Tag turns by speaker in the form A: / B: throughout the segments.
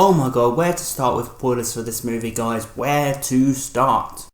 A: Oh my god, where to start with spoilers for this movie, guys? Where to start?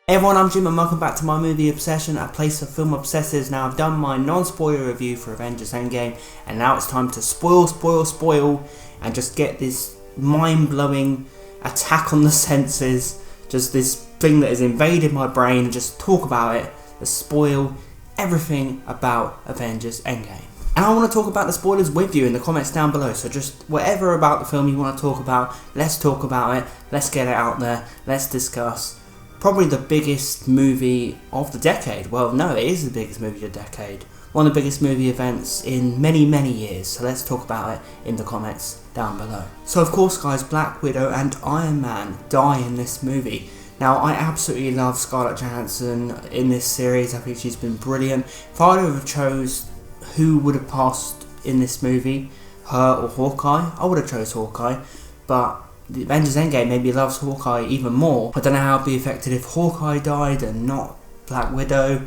A: Hey everyone, I'm Jim and welcome back to my movie obsession, a place for film obsessives. Now I've done my non-spoiler review for Avengers Endgame, and now it's time to spoil, and just get this mind-blowing attack on the senses, just this thing that has invaded my brain, and just talk about it, spoil everything about Avengers Endgame. And I want to talk about the spoilers with you in the comments down below, so just whatever about the film you want to talk about, let's talk about it, let's get it out there, let's discuss. Probably the biggest movie of the decade. Well, no, it is the biggest movie of the decade. One of the biggest movie events in many years. So let's talk about it in the comments down below. So of course, guys, Black Widow and Iron Man die in this movie. Now, I absolutely love Scarlett Johansson in this series. I think she's been brilliant. If I would have chose who would have passed in this movie, her or Hawkeye, I would have chose Hawkeye. But the Avengers Endgame made me love Hawkeye even more. I don't know how it would be affected if Hawkeye died and not Black Widow.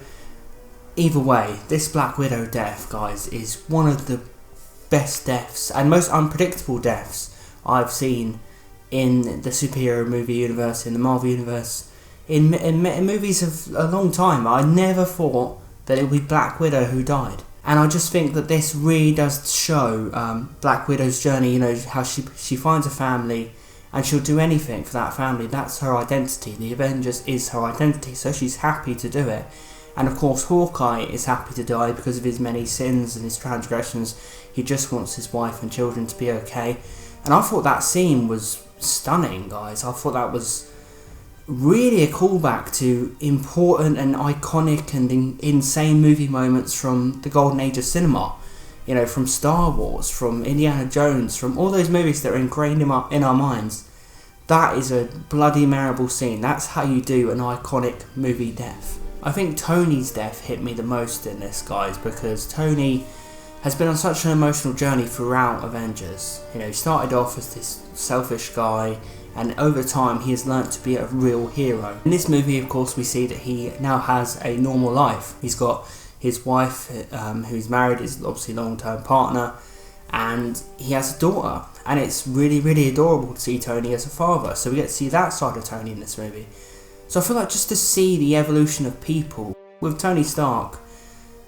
A: Either way, this Black Widow death, guys, is one of the best deaths and most unpredictable deaths I've seen in the superhero movie universe, in the Marvel universe, in movies of a long time. I never thought that it would be Black Widow who died. And I just think that this really does show Black Widow's journey, you know, how she finds a family and she'll do anything for that family. That's her identity. The Avengers is her identity, so she's happy to do it. And of course Hawkeye is happy to die because of his many sins and his transgressions. He just wants his wife and children to be okay. And I thought that scene was stunning, guys. I thought that was really a callback to important and iconic and insane movie moments from the golden age of cinema. You know, from Star Wars, from Indiana Jones, from all those movies that are ingrained in our minds. That is a bloody memorable scene. That's how you do an iconic movie death. I think Tony's death hit me the most in this, guys, because Tony has been on such an emotional journey throughout Avengers. You know, he started off as this selfish guy, and over time he has learnt to be a real hero. In this movie, of course, we see that he now has a normal life. He's got his wife, who's married, is obviously a long-term partner, and he has a daughter. And it's really adorable to see Tony as a father. So we get to see that side of Tony in this movie. So I feel like just to see the evolution of people, with Tony Stark,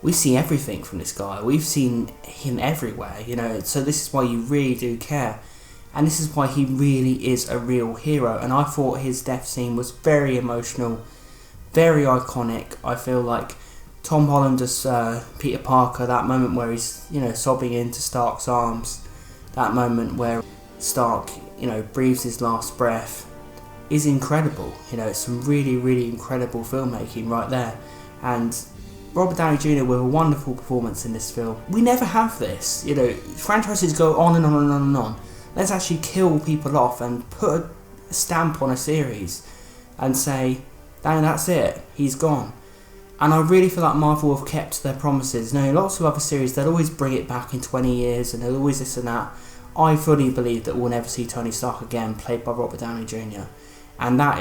A: we see everything from this guy. We've seen him everywhere, you know, so this is why you really do care. And this is why he really is a real hero. And I thought his death scene was very emotional, very iconic. I feel like Tom Holland as Peter Parker, that moment where he's, you know, sobbing into Stark's arms, that moment where Stark, you know, breathes his last breath, is incredible. You know, it's some really incredible filmmaking right there. And Robert Downey Jr. with a wonderful performance in this film. We never have this, you know, franchises go on and on. Let's actually kill people off and put a stamp on a series and say, dang, that's it, he's gone. And I really feel like Marvel have kept their promises. Now, lots of other series, they'll always bring it back in 20 years and they'll always this and that. I fully believe that we'll never see Tony Stark again, played by Robert Downey Jr. And that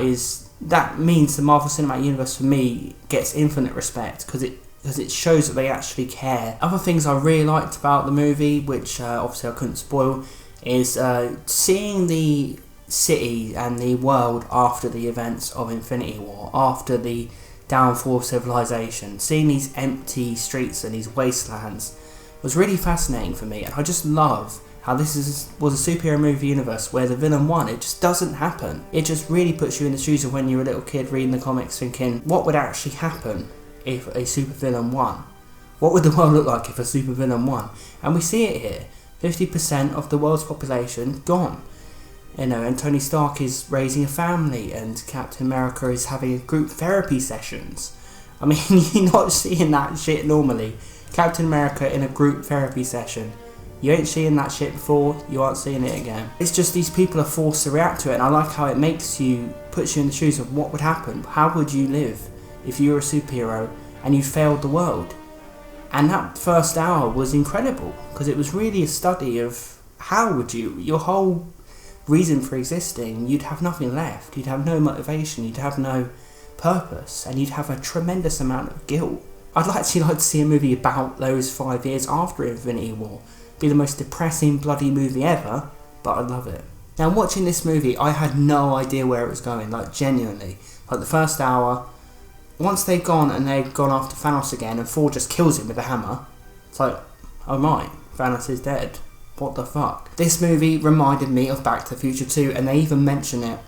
A: means the Marvel Cinematic Universe, for me, gets infinite respect because it shows that they actually care. Other things I really liked about the movie, which obviously I couldn't spoil, is seeing the city and the world after the events of Infinity War, after the downfall of civilization. Seeing these empty streets and these wastelands was really fascinating for me, and I just love how this was a superhero movie universe where the villain won. It just doesn't happen. It just really puts you in the shoes of when you're a little kid reading the comics thinking, what would actually happen if a supervillain won? What would the world look like if a supervillain won? And we see it here. 50% of the world's population gone. You know, and Tony Stark is raising a family, and Captain America is having group therapy sessions. I mean, you're not seeing that shit normally. Captain America in a group therapy session. You ain't seeing that shit before, you aren't seeing it again. It's just these people are forced to react to it, and I like how it puts you in the shoes of what would happen. How would you live if you were a superhero and you failed the world? And that first hour was incredible, because it was really a study of how would your whole reason for existing, you'd have nothing left, you'd have no motivation, you'd have no purpose, and you'd have a tremendous amount of guilt I'd actually like to see a movie about those 5 years after Infinity War. Be the most depressing bloody movie ever, but I'd love it. Now, watching this movie, I had no idea where it was going, like genuinely. Like the first hour, once they've gone and they've gone after Thanos again and Thor just kills him with a hammer, it's like, oh right, Thanos is dead. What the fuck? This movie reminded me of Back to the Future 2, and they even mention it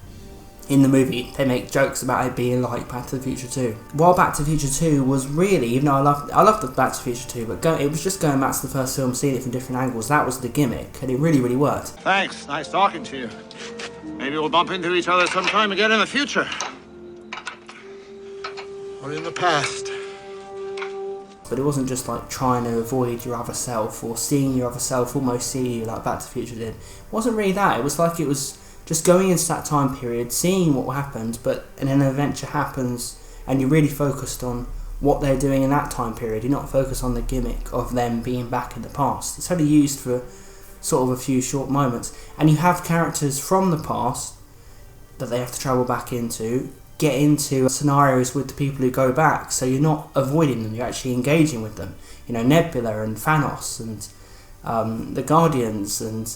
A: in the movie. They make jokes about it being like Back to the Future 2. While Back to the Future 2 was really, even though I loved the Back to the Future 2, but it was just going back to the first film, seeing it from different angles. That was the gimmick, and it really, really worked.
B: Thanks. Nice talking to you. Maybe we'll bump into each other sometime again in the future. Or in the past.
A: But it wasn't just like trying to avoid your other self or seeing your other self almost see you like Back to the Future did. It wasn't really that. It was like it was just going into that time period, seeing what happened, and then an adventure happens and you're really focused on what they're doing in that time period. You're not focused on the gimmick of them being back in the past. It's only used for sort of a few short moments. And you have characters from the past that they have to travel back into, get into scenarios with the people who go back, so you're not avoiding them, you're actually engaging with them. You know, Nebula and Thanos and the Guardians, and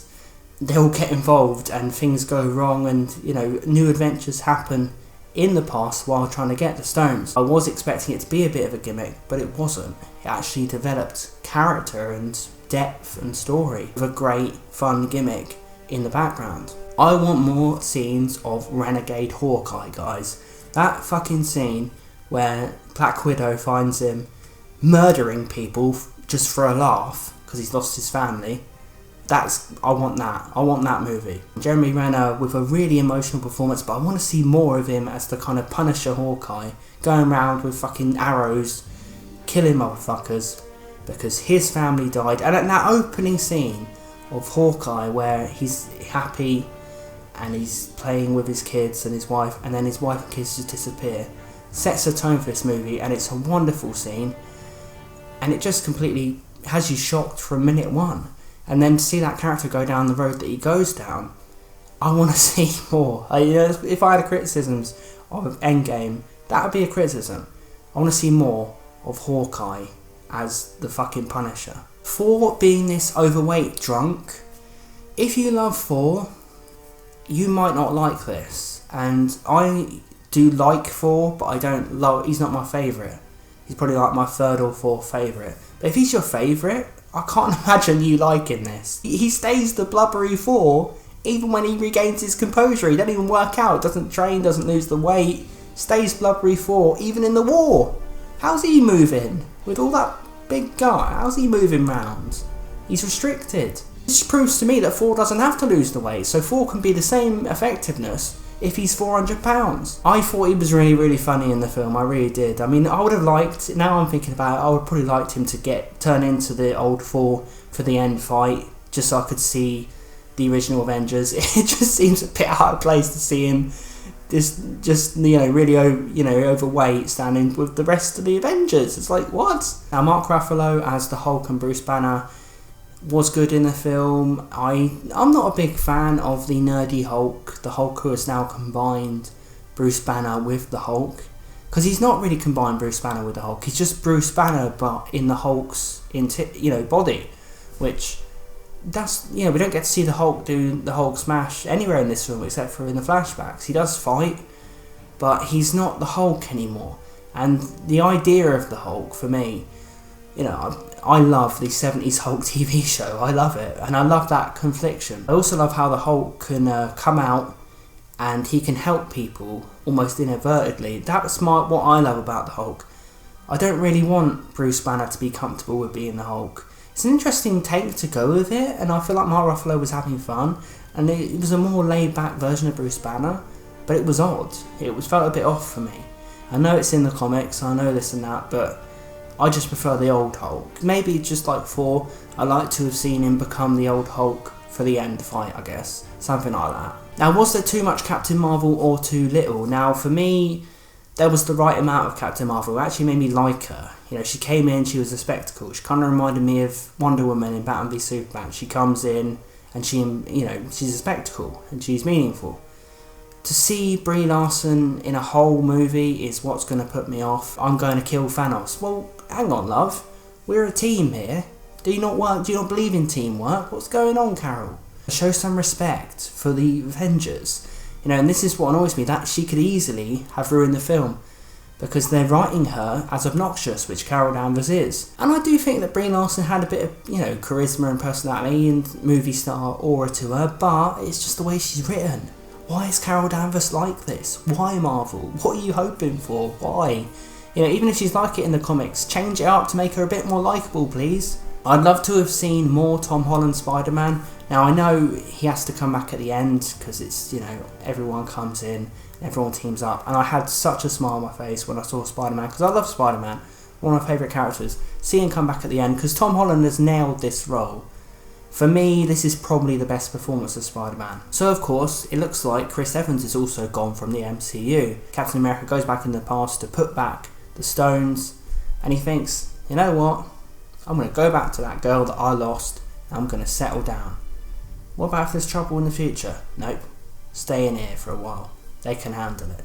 A: they all get involved and things go wrong, and you know, new adventures happen in the past while trying to get the stones. I was expecting it to be a bit of a gimmick, but it wasn't. It actually developed character and depth and story with a great fun gimmick in the background. I want more scenes of Renegade Hawkeye, guys. That fucking scene where Black Widow finds him murdering people just for a laugh because he's lost his family. I want that movie. Jeremy Renner with a really emotional performance, but I want to see more of him as the kind of Punisher Hawkeye, going around with fucking arrows, killing motherfuckers because his family died. And at that opening scene of Hawkeye where he's happy and he's playing with his kids and his wife, and then his wife and kids just disappear, sets the tone for this movie, and it's a wonderful scene, and it just completely has you shocked from minute one. And then to see that character go down the road that he goes down, I want to see more. If I had criticisms of Endgame, that would be a criticism. I want to see more of Hawkeye as the fucking Punisher. Thor being this overweight drunk, if you love Thor, you might not like this. And I do like Thor, but I don't love. He's not my favourite. He's probably like my third or fourth favourite. But if he's your favourite, I can't imagine you liking this. He stays the blubbery Thor even when he regains his composure. He doesn't even work out, doesn't train, doesn't lose the weight. Stays blubbery Thor even in the war. How's he moving? With all that big guy, how's he moving round? He's restricted. This proves to me that Thor doesn't have to lose the weight, so Thor can be the same effectiveness if he's 400 pounds. I thought he was really, really funny in the film, I really did. I mean, I would have liked, now I'm thinking about it, I would probably liked him to turn into the old Thor for the end fight, just so I could see the original Avengers. It just seems a bit out of place to see him really overweight standing with the rest of the Avengers. It's like, what? Now, Mark Ruffalo as the Hulk and Bruce Banner was good in the film. I'm not a big fan of the nerdy Hulk, the Hulk who has now combined Bruce Banner with the Hulk, because he's not really combined Bruce Banner with the Hulk. He's just Bruce Banner, but in the Hulk's body, which we don't get to see the Hulk do the Hulk smash anywhere in this film except for in the flashbacks. He does fight, but he's not the Hulk anymore. And the idea of the Hulk, for me, I love the 70s Hulk TV show. I love it, and I love that confliction. I also love how the Hulk can come out and he can help people almost inadvertently. That's what I love about the Hulk. I don't really want Bruce Banner to be comfortable with being the Hulk. It's an interesting take to go with it, and I feel like Mark Ruffalo was having fun, and it was a more laid-back version of Bruce Banner, but it was odd. It felt a bit off for me. I know it's in the comics, I know this and that, but I just prefer the old Hulk. Maybe just like Thor, I like to have seen him become the old Hulk for the end fight, I guess. Something like that. Now, was there too much Captain Marvel or too little? Now, for me, there was the right amount of Captain Marvel. It actually made me like her. She came in, she was a spectacle. She kind of reminded me of Wonder Woman in Batman v Superman. She comes in and she's a spectacle and she's meaningful. To see Brie Larson in a whole movie is what's going to put me off. I'm going to kill Thanos. Well, hang on, love, we're a team here. Do you not believe in teamwork? What's going on, Carol? Show some respect for the Avengers. You know, and this is what annoys me, that she could easily have ruined the film, because they're writing her as obnoxious, which Carol Danvers is. And I do think that Brie Larson had a bit of, you know, charisma and personality and movie star aura to her, but it's just the way she's written. Why is Carol Danvers like this? Why, Marvel? What are you hoping for? Why? You know, even if she's like it in the comics, change it up to make her a bit more likeable, please. I'd love to have seen more Tom Holland Spider-Man. Now, I know he has to come back at the end, because it's, you know, everyone comes in, everyone teams up, and I had such a smile on my face when I saw Spider-Man, because I love Spider-Man, one of my favourite characters. See him come back at the end, because Tom Holland has nailed this role. For me, this is probably the best performance of Spider-Man. So of course, it looks like Chris Evans is also gone from the MCU. Captain America goes back in the past to put back the stones, and he thinks, you know what, I'm going to go back to that girl that I lost, and I'm going to settle down. What about if there's trouble in the future? Nope, stay in here for a while. They can handle it.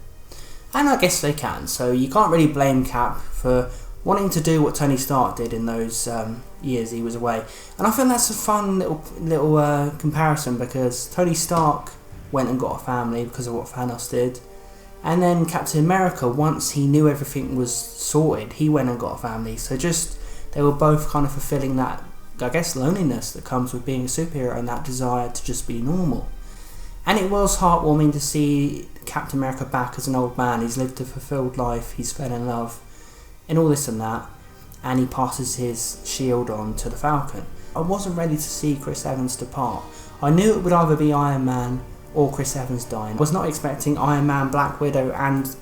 A: And I guess they can, so you can't really blame Cap for wanting to do what Tony Stark did in those years he was away. And I think that's a fun little comparison, because Tony Stark went and got a family because of what Thanos did. And then Captain America, once he knew everything was sorted, he went and got a family. So just, they were both kind of fulfilling that, I guess, loneliness that comes with being a superhero and that desire to just be normal. And it was heartwarming to see Captain America back as an old man. He's lived a fulfilled life, he's fell in love, and all this and that, and he passes his shield on to the Falcon. I wasn't ready to see Chris Evans depart. I knew it would either be Iron Man or Chris Evans dying. I was not expecting Iron Man, Black Widow and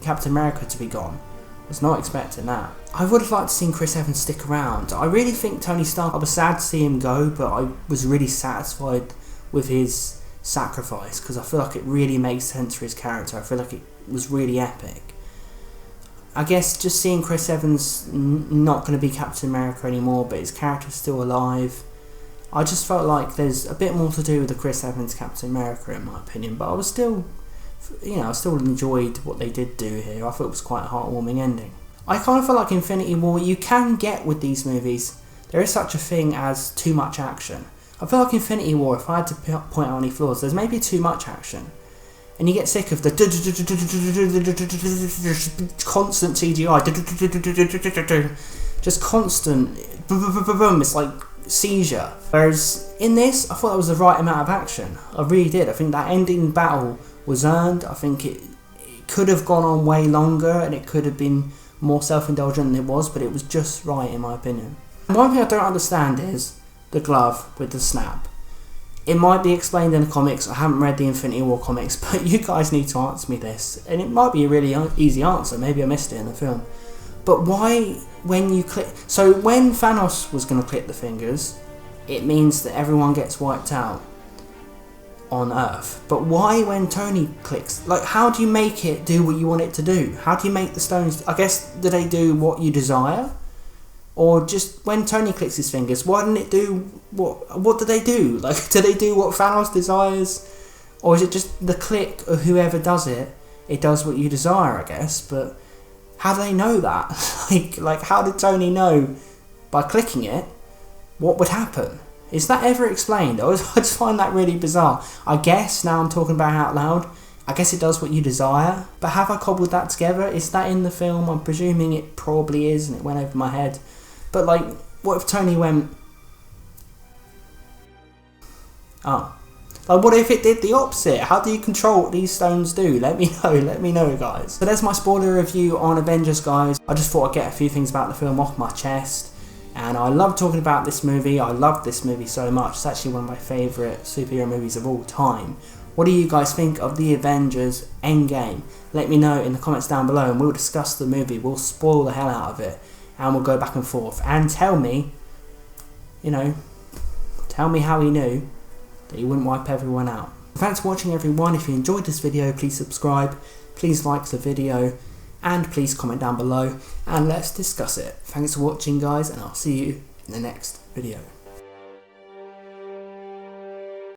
A: Captain America to be gone. I was not expecting that. I would have liked to see Chris Evans stick around. I really think Tony Stark, I was sad to see him go, but I was really satisfied with his sacrifice, because I feel like it really makes sense for his character. I feel like it was really epic. I guess just seeing Chris Evans not going to be Captain America anymore, but his character's still alive, I just felt like there's a bit more to do with the Chris Evans Captain America, in my opinion. But I was still, you know, I still enjoyed what they did do here. I thought it was quite a heartwarming ending. I kind of feel like Infinity War, you can get with these movies, there is such a thing as too much action. I feel like Infinity War, if I had to point out any flaws, there's maybe too much action. And you get sick of the constant CGI, just constant, it's like seizure. Whereas in this, I thought that was the right amount of action. I really did. I think that ending battle was earned. I think it could have gone on way longer, and it could have been more self-indulgent than it was, but it was just right in my opinion. One thing I don't understand is the glove with the snap. It might be explained in the comics. I haven't read the Infinity War comics, but you guys need to answer me this. And it might be a really easy answer. Maybe I missed it in the film. But why, when you click... So when Thanos was going to click the fingers, it means that everyone gets wiped out on Earth. But why when Tony clicks? Like, how do you make it do what you want it to do? How do you make the stones... I guess, do they do what you desire? Or just when Tony clicks his fingers, why didn't it do what do they do? Like, do they do what Thanos desires? Or is it just the click of whoever does it, it does what you desire, I guess, but how do they know that? like how did Tony know by clicking it what would happen? Is that ever explained? I just find that really bizarre. I guess, now I'm talking about it out loud, I guess it does what you desire, but have I cobbled that together? Is that in the film? I'm presuming it probably is, and it went over my head. But like, what if Tony went... Oh. Like, what if it did the opposite? How do you control what these stones do? Let me know guys. So there's my spoiler review on Avengers, guys. I just thought I'd get a few things about the film off my chest. And I love talking about this movie. I love this movie so much. It's actually one of my favourite superhero movies of all time. What do you guys think of the Avengers Endgame? Let me know in the comments down below, and we'll discuss the movie. We'll spoil the hell out of it. And we'll go back and forth. And tell me, you know, tell me how he knew that he wouldn't wipe everyone out. Thanks for watching, everyone. If you enjoyed this video, please subscribe, please like the video, and please comment down below, and let's discuss it. Thanks for watching, guys, and I'll see you in the next video.